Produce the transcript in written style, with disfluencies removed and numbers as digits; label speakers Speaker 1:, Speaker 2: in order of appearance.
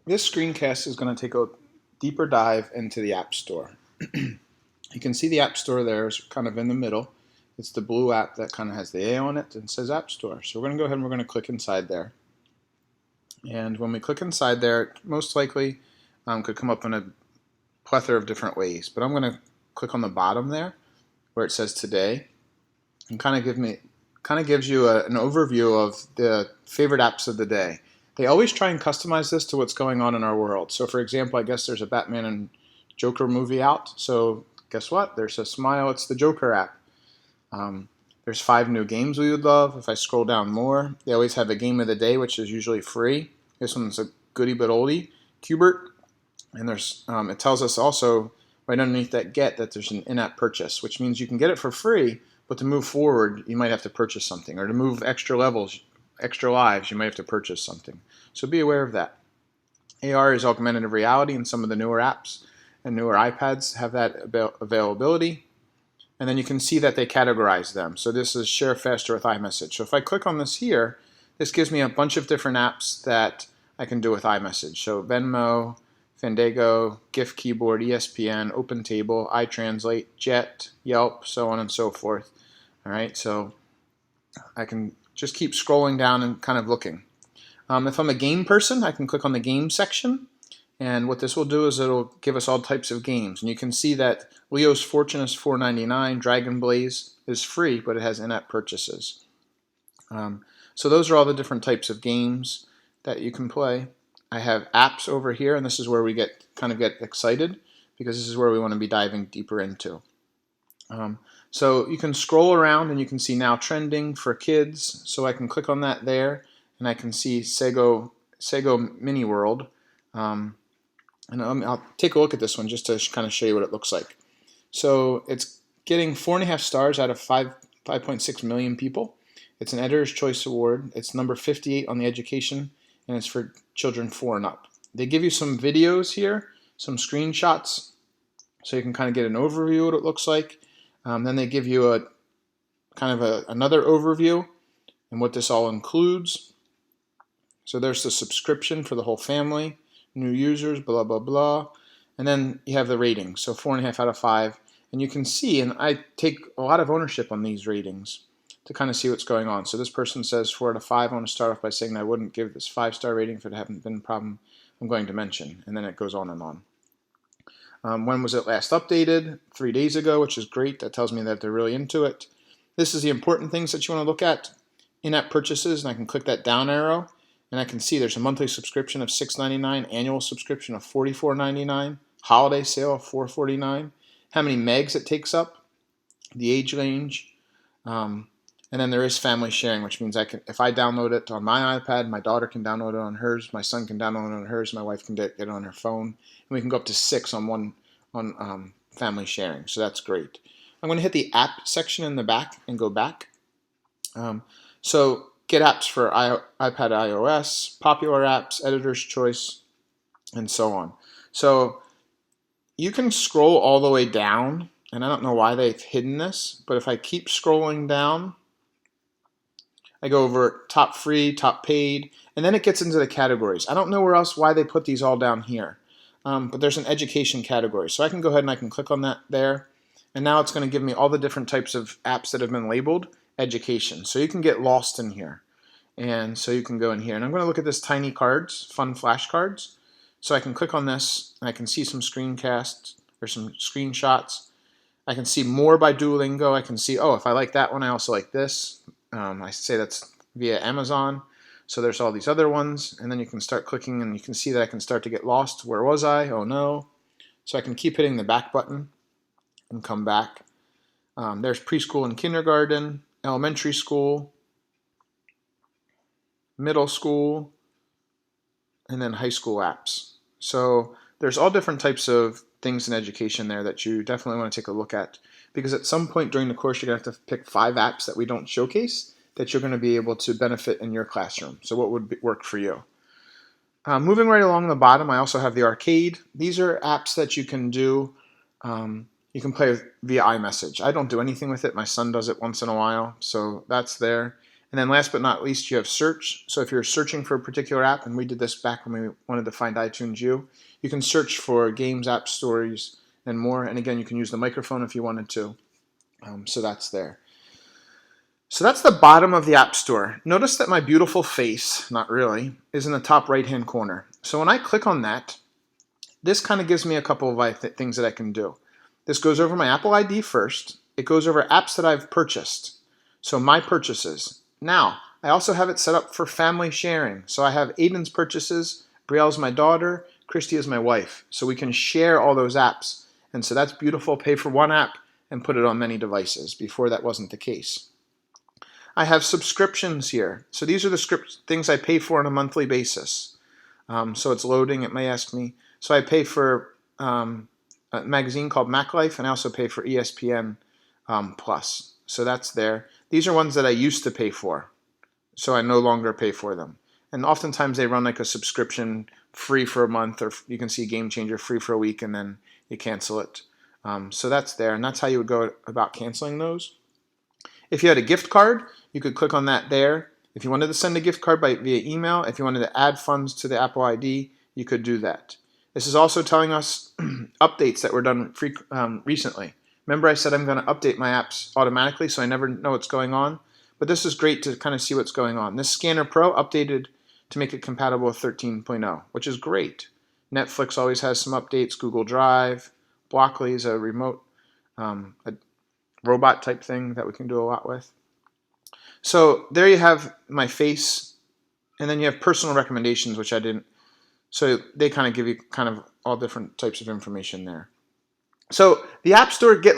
Speaker 1: This screencast is going to take a deeper dive into the App Store. You can see the App Store there is kind of in the middle. It's the blue app that kind of has the A on it and says App Store. So we're going to go ahead and we're going to click inside there. And when we click inside there, it most likely could come up in a plethora of different ways. But I'm going to click on the bottom there where it says Today, and kind of gives you an overview of the favorite apps of the day. They always try and customize this to what's going on in our world. So for example, I guess there's a Batman and Joker movie out. So guess what? There's a Smile, it's the Joker app. There's 5 new games we would love. If I scroll down more, they always have a game of the day, which is usually free. This one's a goodie but oldie, Qbert. And there's it tells us also right underneath that get that there's an in-app purchase, which means you can get it for free, but to move forward, you might have to purchase something, or to move extra levels, extra lives, you might have to purchase something. So be aware of that. AR is augmented reality, and some of the newer apps and newer iPads have that availability. And then you can see that they categorize them. So this is Share Faster with iMessage. So if I click on this here, this gives me a bunch of different apps that I can do with iMessage. So Venmo, Fandango, Gift Keyboard, ESPN, OpenTable, iTranslate, Jet, Yelp, so on and so forth. All right, so I can just keep scrolling down and kind of looking. If I'm a game person, I can click on the game section. And what this will do is it'll give us all types of games. And you can see that Leo's Fortune is $4.99, Dragon Blaze is free, but it has in-app purchases. So those are all the different types of games that you can play. I have apps over here, and this is where we get excited, because this is where we want to be diving deeper into. So you can scroll around and you can see now trending for kids. So I can click on that there, and I can see Sego Mini World. And I'll take a look at this one just to kind of show you what it looks like. So it's getting 4.5 stars out of 5.6 million people. It's an Editor's Choice Award. It's number 58 on the education, and it's for children 4 and up. They give you some videos here, some screenshots, so you can kind of get an overview of what it looks like. Then they give you a kind of another overview and what this all includes. So there's the subscription for the whole family, new users, blah, blah, blah. And then you have the ratings, so 4.5 out of 5. And you can see, and I take a lot of ownership on these ratings to kind of see what's going on. So this person says 4 out of 5. I want to start off by saying that I wouldn't give this 5-star rating if it hadn't been a problem I'm going to mention. And then it goes on and on. When was it last updated? 3 days ago, which is great. That tells me that they're really into it. This is the important things that you want to look at. In-app purchases, and I can click that down arrow. And I can see there's a monthly subscription of $6.99, annual subscription of $44.99, holiday sale of $4.49, how many megs it takes up, the age range, and then there is family sharing, which means if I download it on my iPad, my daughter can download it on hers, my son can download it on hers, my wife can get it on her phone, and we can go up to 6 on family sharing. So that's great. I'm going to hit the app section in the back and go back. So get apps for iPad, iOS, popular apps, Editor's Choice, and so on. So you can scroll all the way down, and I don't know why they've hidden this, but if I keep scrolling down, I go over top free, top paid, and then it gets into the categories. I don't know why they put these all down here, but there's an education category. So I can go ahead and I can click on that there, and now it's going to give me all the different types of apps that have been labeled education. So you can get lost in here. And so you can go in here. And I'm going to look at this Tiny Cards, fun flashcards. So I can click on this, and I can see some screencasts or some screenshots. I can see more by Duolingo. I can see, oh, if I like that one, I also like this. I say that's via Amazon. So there's all these other ones. And then you can start clicking, and you can see that I can start to get lost. Where was I? Oh, no. So I can keep hitting the back button and come back. There's preschool and kindergarten, elementary school, middle school, and then high school apps. So there's all different types of things in education there that you definitely want to take a look at, because at some point during the course you're going to have to pick 5 apps that we don't showcase that you're going to be able to benefit in your classroom. So what would work for you? Moving right along the bottom, I also have the arcade. These are apps that you can do. You can play via iMessage. I don't do anything with it. My son does it once in a while, so that's there. And then last but not least, you have search. So if you're searching for a particular app, and we did this back when we wanted to find iTunes U, you can search for games, app stories, and more. And again, you can use the microphone if you wanted to. So that's there. So that's the bottom of the App Store. Notice that my beautiful face, not really, is in the top right-hand corner. So when I click on that, this kind of gives me a couple of things that I can do. This goes over my Apple ID first. It goes over apps that I've purchased. So my purchases. Now, I also have it set up for family sharing. So I have Aiden's purchases, Brielle's my daughter, Christy is my wife. So we can share all those apps. And so that's beautiful. Pay for one app and put it on many devices. Before that wasn't the case. I have subscriptions here. So these are the things I pay for on a monthly basis. So it's loading. It may ask me. So I pay for a magazine called Mac Life, and I also pay for ESPN Plus. So that's there. These are ones that I used to pay for, so I no longer pay for them. And oftentimes they run like a subscription free for a month, or you can see Game Changer free for a week, and then you cancel it. So that's there, and that's how you would go about canceling those. If you had a gift card, you could click on that there. If you wanted to send a gift card via email, if you wanted to add funds to the Apple ID, you could do that. This is also telling us updates that were done recently. Remember I said I'm going to update my apps automatically, so I never know what's going on. But this is great to kind of see what's going on. This Scanner Pro updated to make it compatible with 13.0, which is great. Netflix always has some updates. Google Drive. Blockly is a remote, a robot type thing that we can do a lot with. So there you have my face, and then you have personal recommendations, which I didn't. So they kind of give you kind of all different types of information there. So the App Store